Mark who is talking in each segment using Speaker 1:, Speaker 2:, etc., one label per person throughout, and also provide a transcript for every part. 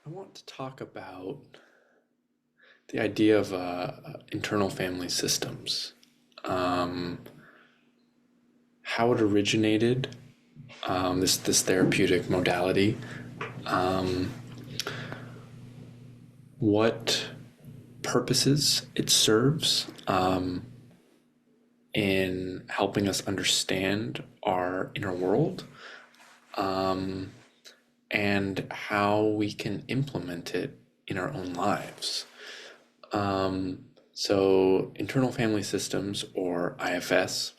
Speaker 1: I want to talk about the idea of internal family systems, um, how it originated, this therapeutic modality, what purposes it serves in helping us understand our inner world, and how we can implement it in our own lives. So, internal family systems, or IFS,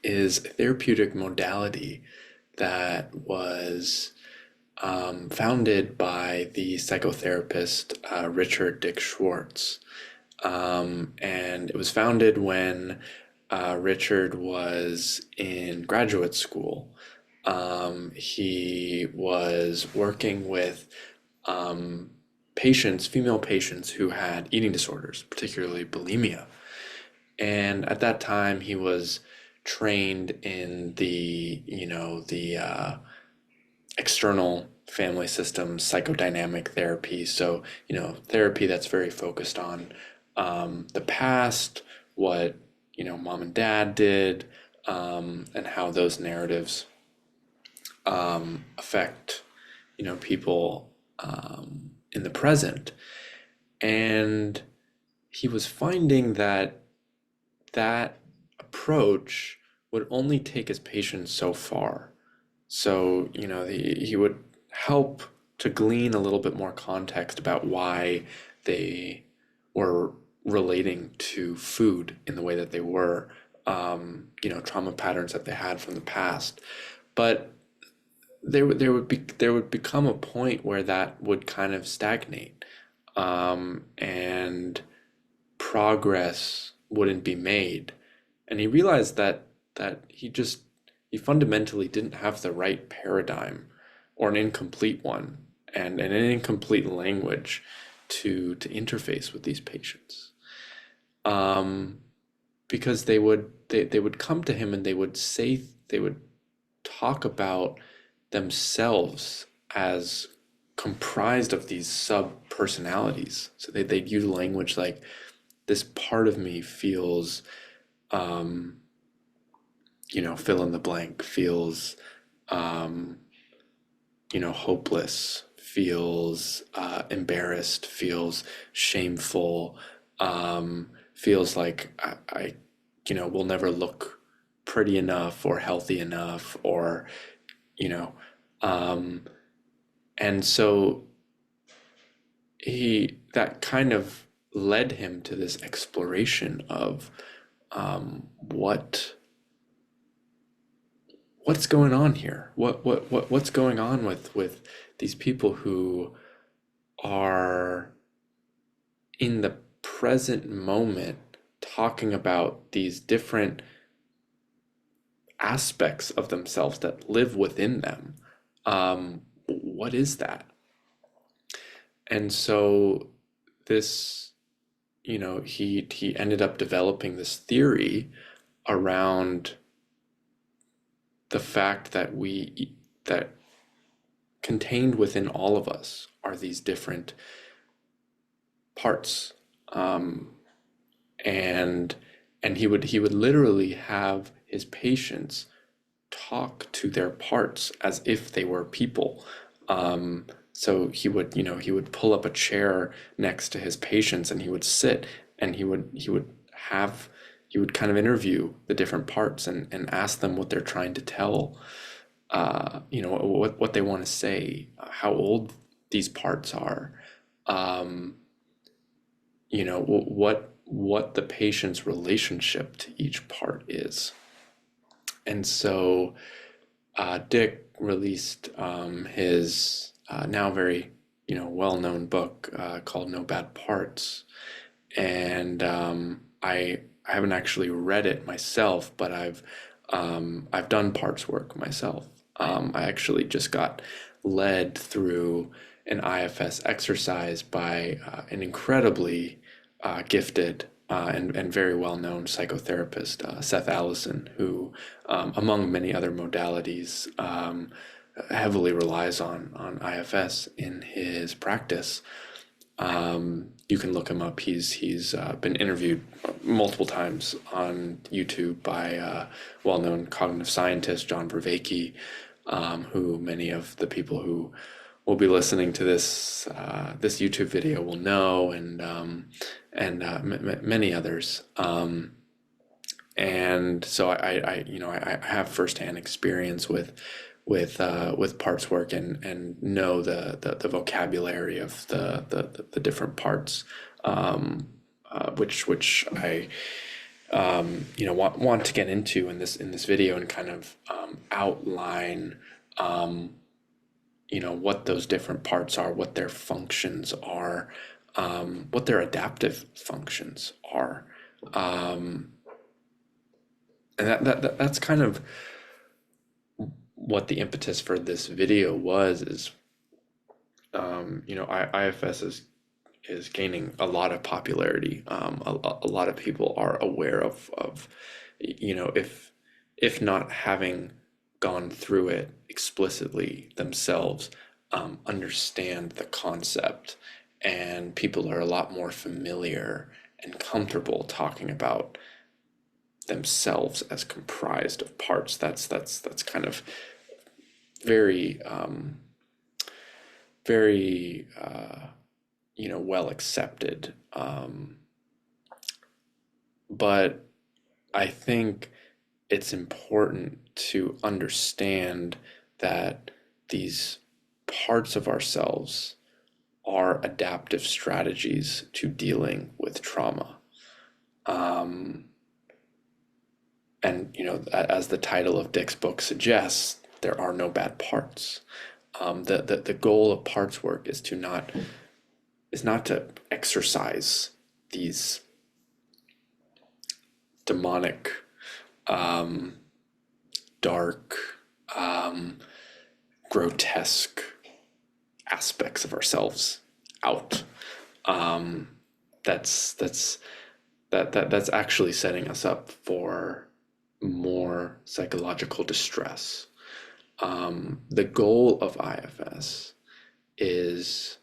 Speaker 1: is a therapeutic modality that was founded by the psychotherapist Richard Dick Schwartz. And it was founded when Richard was in graduate school. He was working with patients, female patients who had eating disorders, particularly bulimia. And at that time, he was trained in the external family systems, psychodynamic therapy. So, therapy that's very focused on the past, what, mom and dad did, and how those narratives affect, people in the present. And he was finding that that approach would only take his patients so far. So, he would help to glean a little bit more context about why they were relating to food in the way that they were, trauma patterns that they had from the past. But there would become a point where that would kind of stagnate, and progress wouldn't be made. And he realized that he fundamentally didn't have the right paradigm, or an incomplete one, and an incomplete language to interface with these patients. Um, because they would come to him and they would talk about themselves as comprised of these sub personalities. So they'd use language like, this part of me feels, fill in the blank, feels, hopeless, feels embarrassed, feels shameful, feels like will never look pretty enough or healthy enough, or, you know, um, and so that kind of led him to this exploration of what's going on here? What's going on with these people who are in the present moment talking about these different aspects of themselves that live within them? What is that? And so this, he ended up developing this theory around the fact that contained within all of us are these different parts, and he would literally have his patients talk to their parts as if they were people. So he would pull up a chair next to his patients, and he would sit, and he would kind of interview the different parts, and ask them what they're trying to tell, what they want to say, how old these parts are, what the patient's relationship to each part is. And so Dick released his now very well-known book called No Bad Parts, and I haven't actually read it myself, but I've done parts work myself. I actually just got led through an IFS exercise by an incredibly gifted and very well-known psychotherapist, Seth Allison, who, among many other modalities, heavily relies on IFS in his practice. You can look him up. He's been interviewed multiple times on YouTube by well-known cognitive scientist John Vervaeke, who many of the people who will be listening to this YouTube video will know, and many others. And so I have firsthand experience with parts work, and know the vocabulary of the different parts, which I want to get into in this video, and kind of outline what those different parts are, what their functions are, what their adaptive functions are. And that's kind of what the impetus for this video was. Is IFS is gaining a lot of popularity. A lot of people are aware of if not having gone through it explicitly themselves, understand the concept, and people are a lot more familiar and comfortable talking about themselves as comprised of parts. That's kind of very very well accepted, but I think it's important to understand that these parts of ourselves are adaptive strategies to dealing with trauma. And as the title of Dick's book suggests, there are no bad parts. The goal of parts work is not to exercise these demonic, dark, grotesque aspects of ourselves out. That's actually setting us up for more psychological distress. The goal of IFS is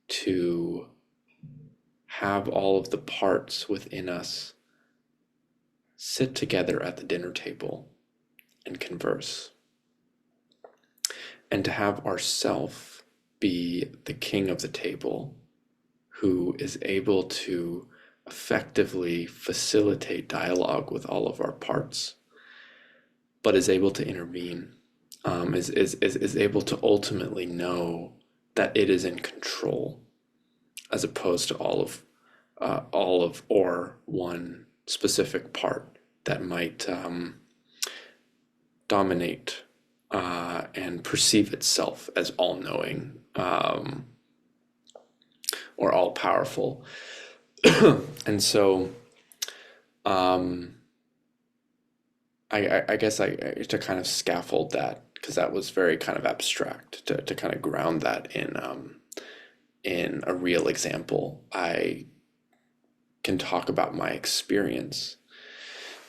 Speaker 1: to have all of the parts within us sit together at the dinner table and converse, and to have ourself be the king of the table, who is able to effectively facilitate dialogue with all of our parts, but is able to intervene, is able to ultimately know that it is in control, as opposed to all of or one specific part that might dominate and perceive itself as all-knowing, or all-powerful. And so I guess to kind of scaffold that, because that was very kind of abstract, to kind of ground that in a real example, I can talk about my experience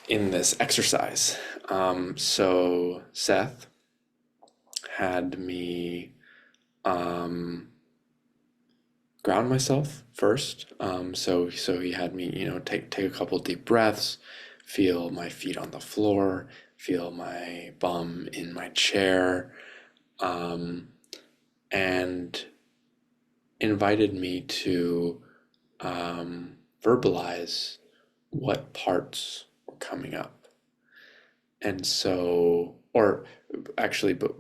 Speaker 1: in this exercise. So Seth had me ground myself first. So he had me, take a couple deep breaths, feel my feet on the floor, feel my bum in my chair, and invited me to verbalize what parts were coming up. And so, or actually, but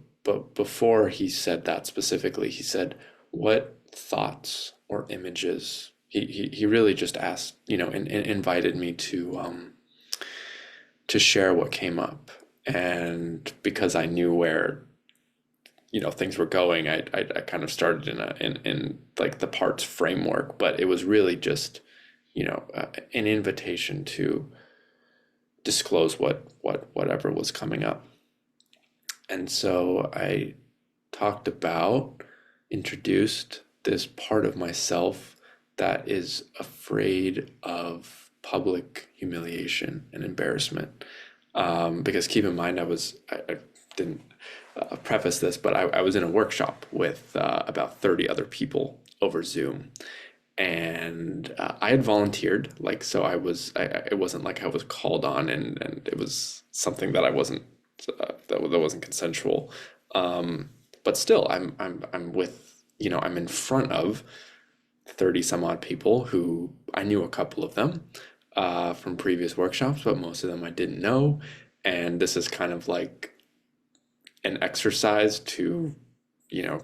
Speaker 1: before he said that specifically, he said, what thoughts or images? He really just asked, and invited me to share what came up. And because I knew where things were going, I kind of started in like the parts framework, but it was really just an invitation to disclose whatever was coming up. And so I introduced this part of myself that is afraid of public humiliation and embarrassment. Because keep in mind, I didn't preface this, but I was in a workshop with about 30 other people over Zoom, and I had volunteered, like, so it wasn't like I was called on, and it was something that I wasn't that wasn't consensual. But still, I'm with, I'm in front of 30 some odd people who I knew a couple of them from previous workshops, but most of them I didn't know. And this is kind of like an exercise to,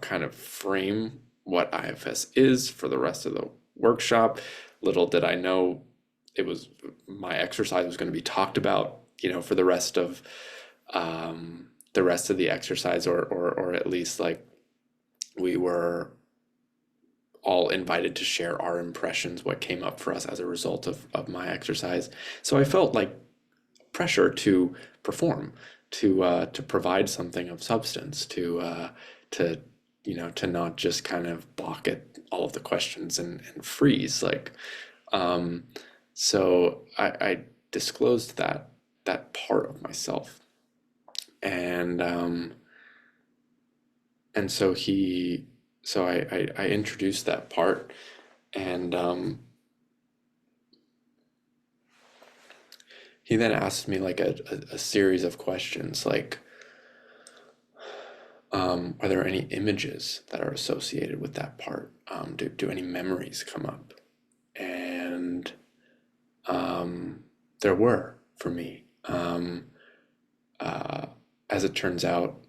Speaker 1: kind of frame what IFS is for the rest of the workshop. Little did I know it was my exercise was going to be talked about, for the rest of the exercise, or at least like we were all invited to share our impressions, what came up for us as a result of my exercise. So I felt like pressure to perform, to provide something of substance, to to not just kind of balk at all of the questions and freeze. Like, um, so I disclosed that part of myself, and and so he so I introduced that part, and he then asked me like a series of questions like, are there any images that are associated with that part? Do any memories come up? And there were for me. Uh, as it turns out,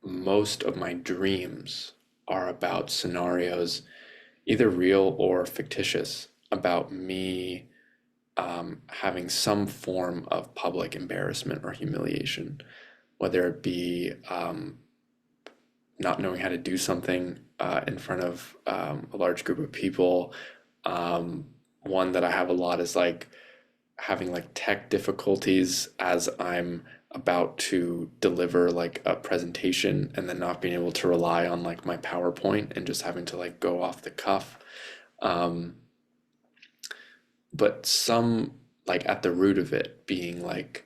Speaker 1: most of my dreams are about scenarios, either real or fictitious, about me having some form of public embarrassment or humiliation, whether it be not knowing how to do something in front of a large group of people. One that I have a lot is like having like tech difficulties as I'm about to deliver like a presentation, and then not being able to rely on like my PowerPoint and just having to like go off the cuff. Um, but some, like, at the root of it being like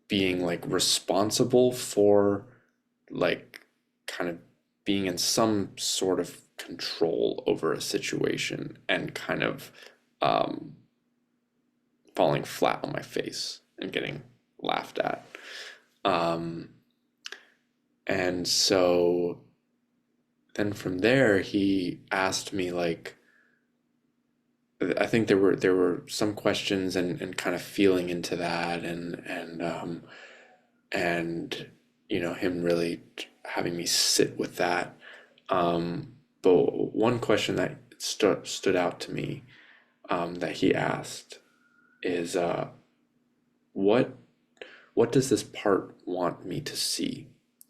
Speaker 1: responsible for, like, kind of being in some sort of control over a situation, and kind of um, falling flat on my face and getting laughed at. Um, and so then from there, he asked me like, I think there were some questions, and kind of feeling into that, and him really having me sit with that. But one question that stood out to me, that he asked is, what what does this part want me to see?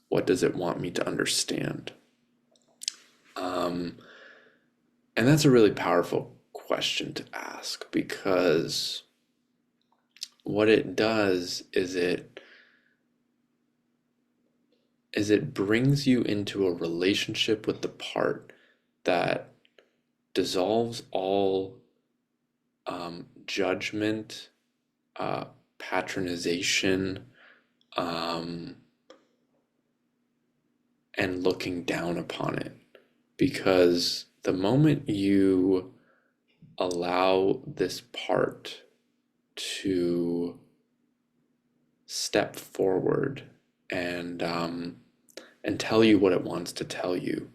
Speaker 1: What does it want me to understand? Um, and that's a really powerful question to ask, because what it does is it brings you into a relationship with the part that dissolves all judgment, patronization, um, and looking down upon it. Because the moment you allow this part to step forward, and tell you what it wants to tell you,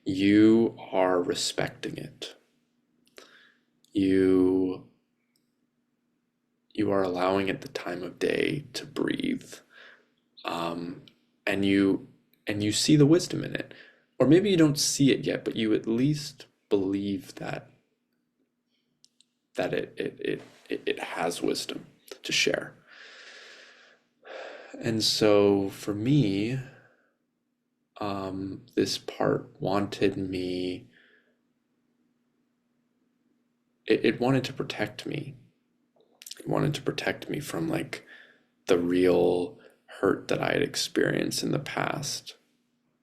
Speaker 1: you are respecting it. You you are allowing it the time of day to breathe, um, and you see the wisdom in it, or maybe you don't see it yet, but you at least believe that it has wisdom to share. And so for me, this part wanted me, it wanted to protect me. It wanted to protect me from like the real hurt that I had experienced in the past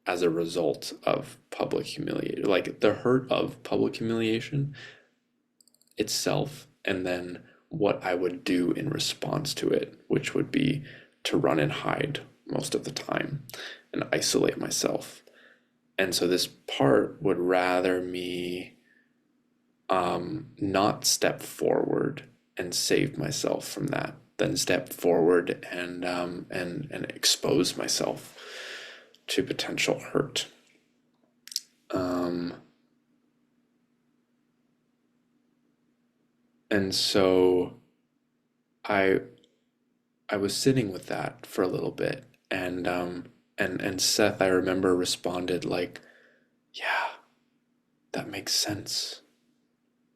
Speaker 1: as a result of public humiliation, like the hurt of public humiliation itself, and then what I would do in response to it, which would be to run and hide most of the time and isolate myself. And so this part would rather me not step forward and save myself from that than step forward and expose myself to potential hurt. And so I I was sitting with that for a little bit, and Seth, I remember, responded like, "Yeah, that makes sense.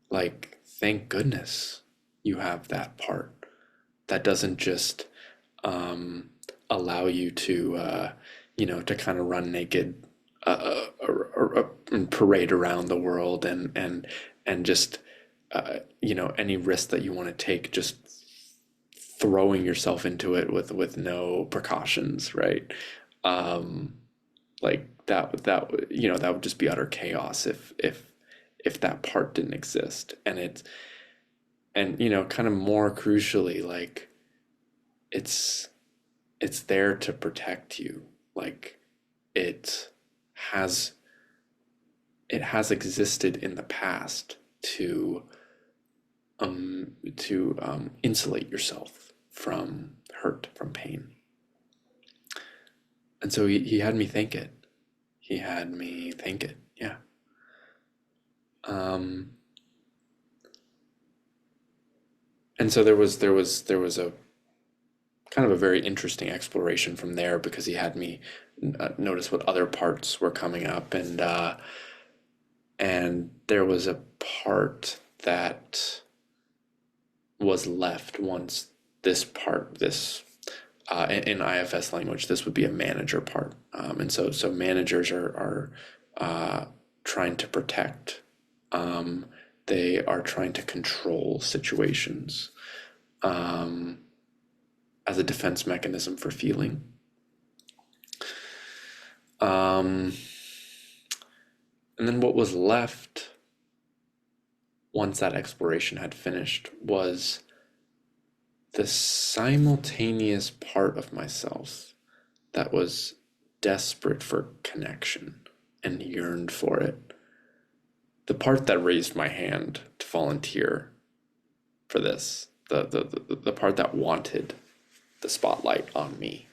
Speaker 1: Like, thank goodness you have that part. That doesn't just um, allow you to, to kind of run naked, and parade around the world, and just, any risk that you want to take, just throwing yourself into it with no precautions, right? Um, like that would just be utter chaos if that part didn't exist. And kind of more crucially, like it's it's there to protect you. Like it has it has existed in the past to insulate yourself from hurt, from pain. And so he had me think it. He had me think it. Yeah. Um, and so there was a kind of a very interesting exploration from there, because he had me notice what other parts were coming up, and there was a part that was left once this in IFS language, this would be a manager part. And so managers are trying to protect. They are trying to control situations as a defense mechanism for feeling. Um, and then what was left once that exploration had finished was the simultaneous part of myself that was desperate for connection and yearned for it. The part that raised my hand to volunteer for this, the part that wanted the spotlight on me.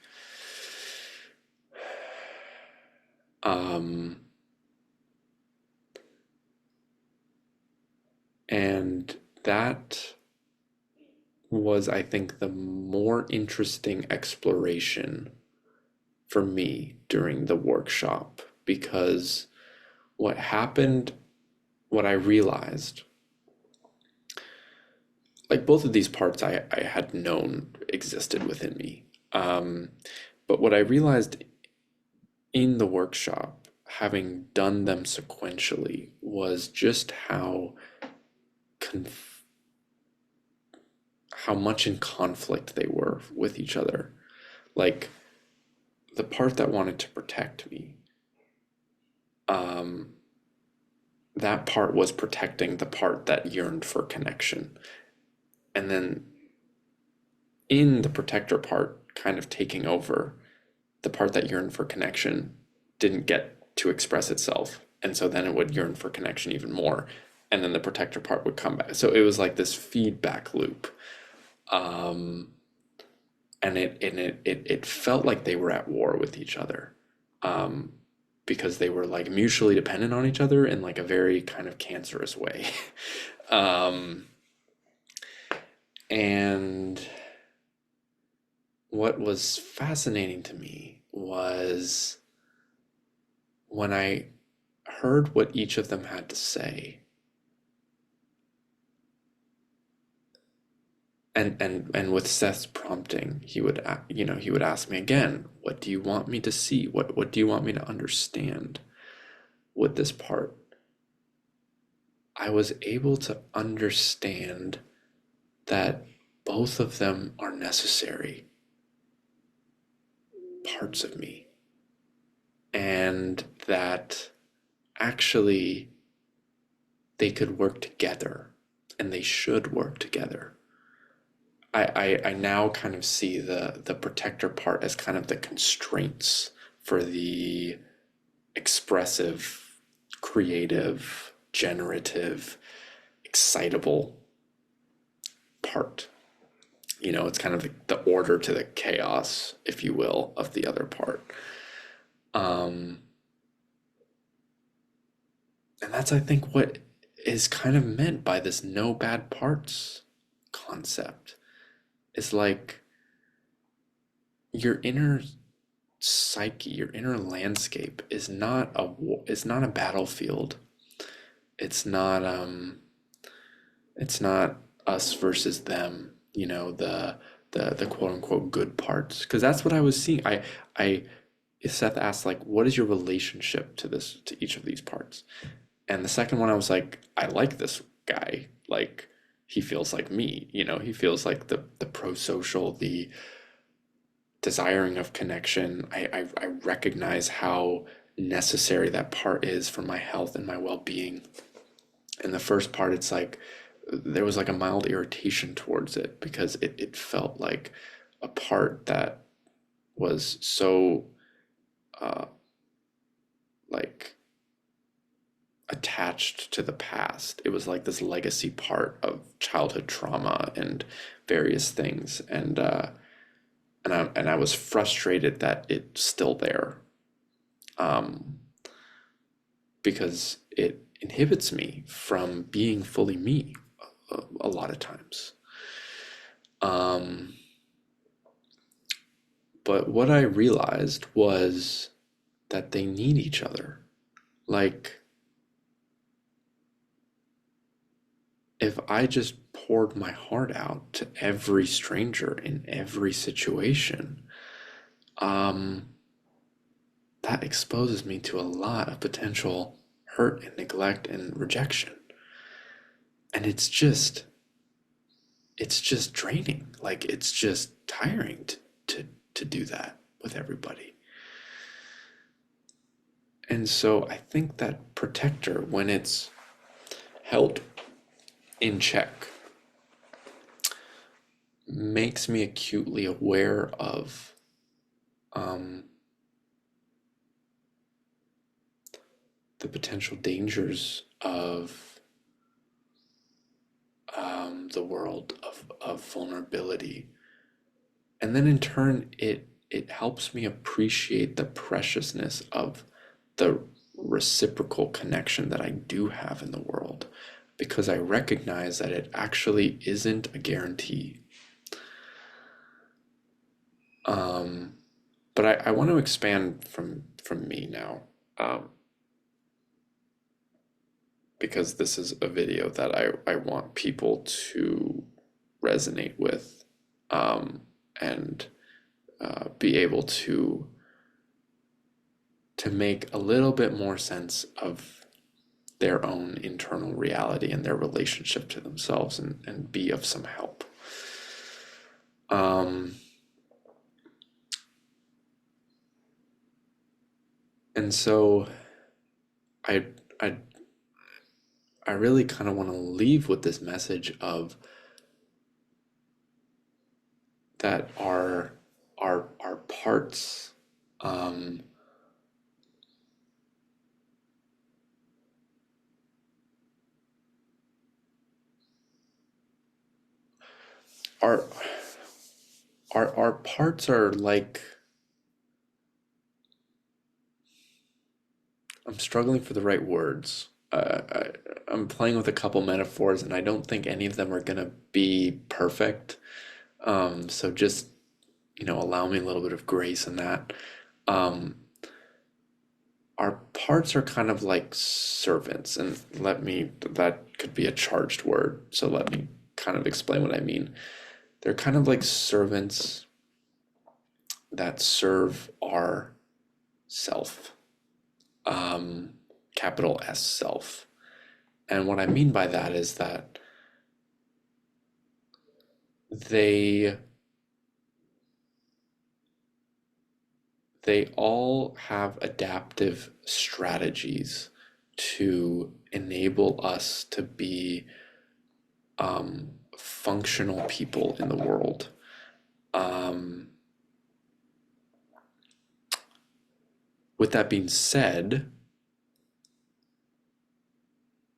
Speaker 1: And that was, I think, the more interesting exploration for me during the workshop, because what happened, what I realized, like both of these parts I had known existed within me. But what I realized in the workshop, having done them sequentially, was just how much in conflict they were with each other. Like the part that wanted to protect me, that part was protecting the part that yearned for connection. And then in the protector part kind of taking over, the part that yearned for connection didn't get to express itself. And so then it would yearn for connection even more. And then the protector part would come back. So it was like this feedback loop. And it felt like they were at war with each other. Because they were like mutually dependent on each other in like a very kind of cancerous way. And what was fascinating to me was when I heard what each of them had to say, and with Seth's prompting, he would ask me again, what do you want me to see? What do you want me to understand with this part? I was able to understand that both of them are necessary parts of me, and that actually they could work together, and they should work together. I now kind of see the protector part as kind of the constraints for the expressive, creative, generative, excitable part. It's kind of the order to the chaos, if you will, of the other part. Um, and that's, I think, what is kind of meant by this no bad parts concept. It's like your inner psyche, your inner landscape is not a battlefield. It's not it's not us versus them, the quote unquote good parts. Because that's what I was seeing. I Seth asked, like, what is your relationship to each of these parts? And the second one I was like, I like this guy. Like, he feels like me, he feels like the pro-social, the desiring of connection. I recognize how necessary that part is for my health and my well-being. And the first part, it's like there was like a mild irritation towards it because it felt like a part that was so uh, like attached to the past. It was like this legacy part of childhood trauma and various things, and I was frustrated that it's still there, um, because it inhibits me from being fully me a lot of times. Um, but what I realized was that they need each other. Like, if I just poured my heart out to every stranger in every situation, um, that exposes me to a lot of potential hurt and neglect and rejection. And it's just draining. Like, it's just tiring to do that with everybody. And so I think that protector, when it's held in check, makes me acutely aware of um, the potential dangers of the world of vulnerability. And then in turn, it helps me appreciate the preciousness of the reciprocal connection that I do have in the world, because I recognize that it actually isn't a guarantee. Um, but I want to expand from me now, because this is a video that I want people to resonate with, and be able to make a little bit more sense of their own internal reality and their relationship to themselves, and be of some help. Um, and so I I I really kind of want to leave with this message of that our parts, um, our our parts are like, I'm struggling for the right words. I'm playing with a couple metaphors, and I don't think any of them are gonna be perfect. So just, allow me a little bit of grace in that. Um, our parts are kind of like servants, and that could be a charged word, so let me kind of explain what I mean. They're kind of like servants that serve our self, um, capital S self. And what I mean by that is that they they all have adaptive strategies to enable us to be functional people in the world. With that being said,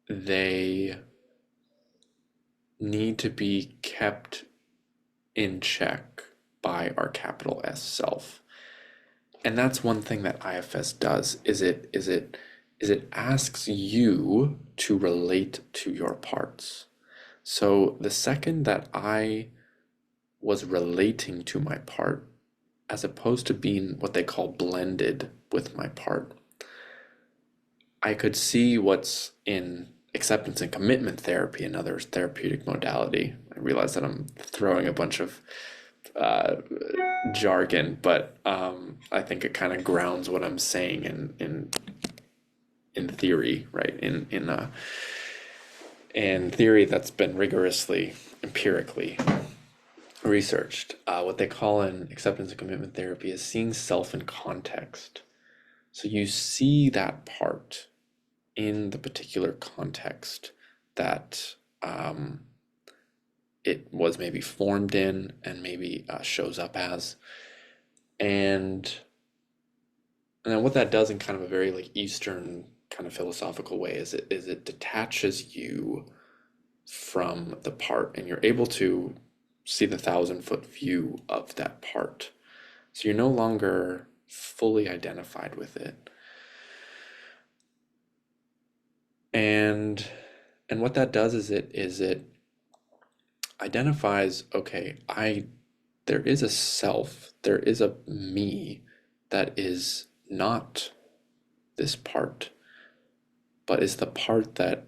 Speaker 1: they need to be kept in check by our capital S self. And that's one thing that IFS does, is it asks you to relate to your parts. So the second that I was relating to my part, as opposed to being what they call blended with my part, I could see what's in acceptance and commitment therapy, another therapeutic modality. I realize that I'm throwing a bunch of jargon, but I think it kind of grounds what I'm saying in theory, right? In theory that's been rigorously empirically researched. What they call in acceptance and commitment therapy is seeing self in context. So you see that part in the particular context that it was maybe formed in and maybe shows up as. And then what that does in kind of a very like Eastern kind of philosophical way is it detaches you from the part, and you're able to see the 1,000-foot view of that part. So you're no longer fully identified with it. And what that does is it identifies, okay, there is a self, there is a me that is not this part, but is the part that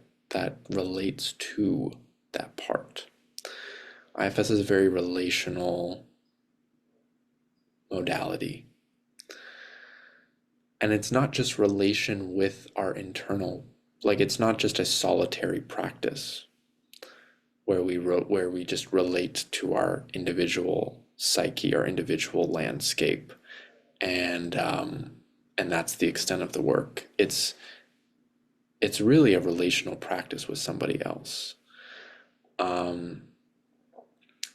Speaker 1: relates to that part. IFS is a very relational modality. And it's not just relation with our internal, like it's not just a solitary practice where we just relate to our individual psyche, our individual landscape, and that's the extent of the work. It's really a relational practice with somebody else.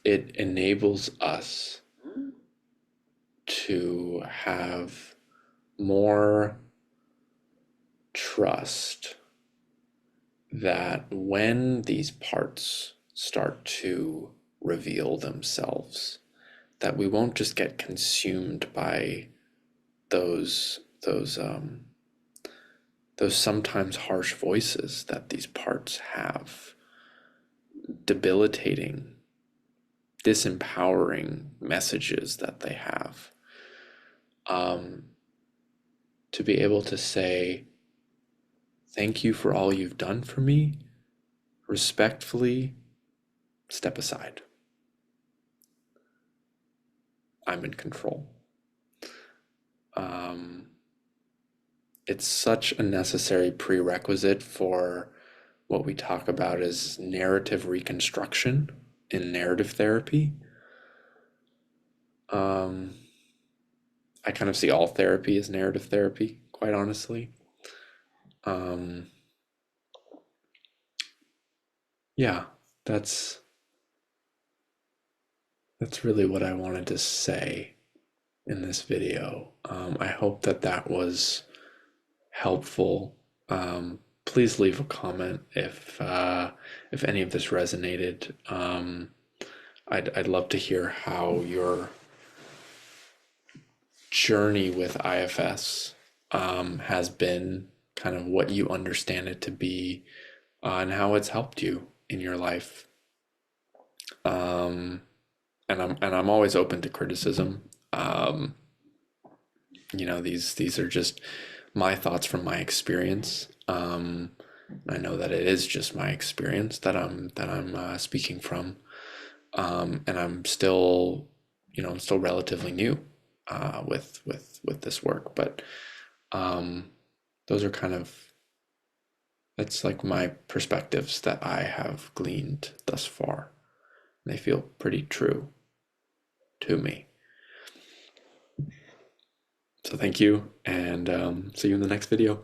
Speaker 1: It enables us to have more trust that when these parts start to reveal themselves, that we won't just get consumed by those sometimes harsh voices that these parts have, debilitating, disempowering messages that they have. To be able to say, thank you for all you've done for me, respectfully, step aside. I'm in control. It's such a necessary prerequisite for what we talk about as narrative reconstruction in narrative therapy. I kind of see all therapy as narrative therapy, quite honestly. Yeah, that's really what I wanted to say in this video. I hope that was helpful. Please leave a comment if any of this resonated. I'd love to hear how your journey with IFS has been, kind of what you understand it to be, and how it's helped you in your life. And I'm always open to criticism. These are just my thoughts from my experience. I know that it is just my experience that I'm speaking from, and I'm still relatively new with this work, but those are that's like my perspectives that I have gleaned thus far. They feel pretty true to me. So thank you, and see you in the next video.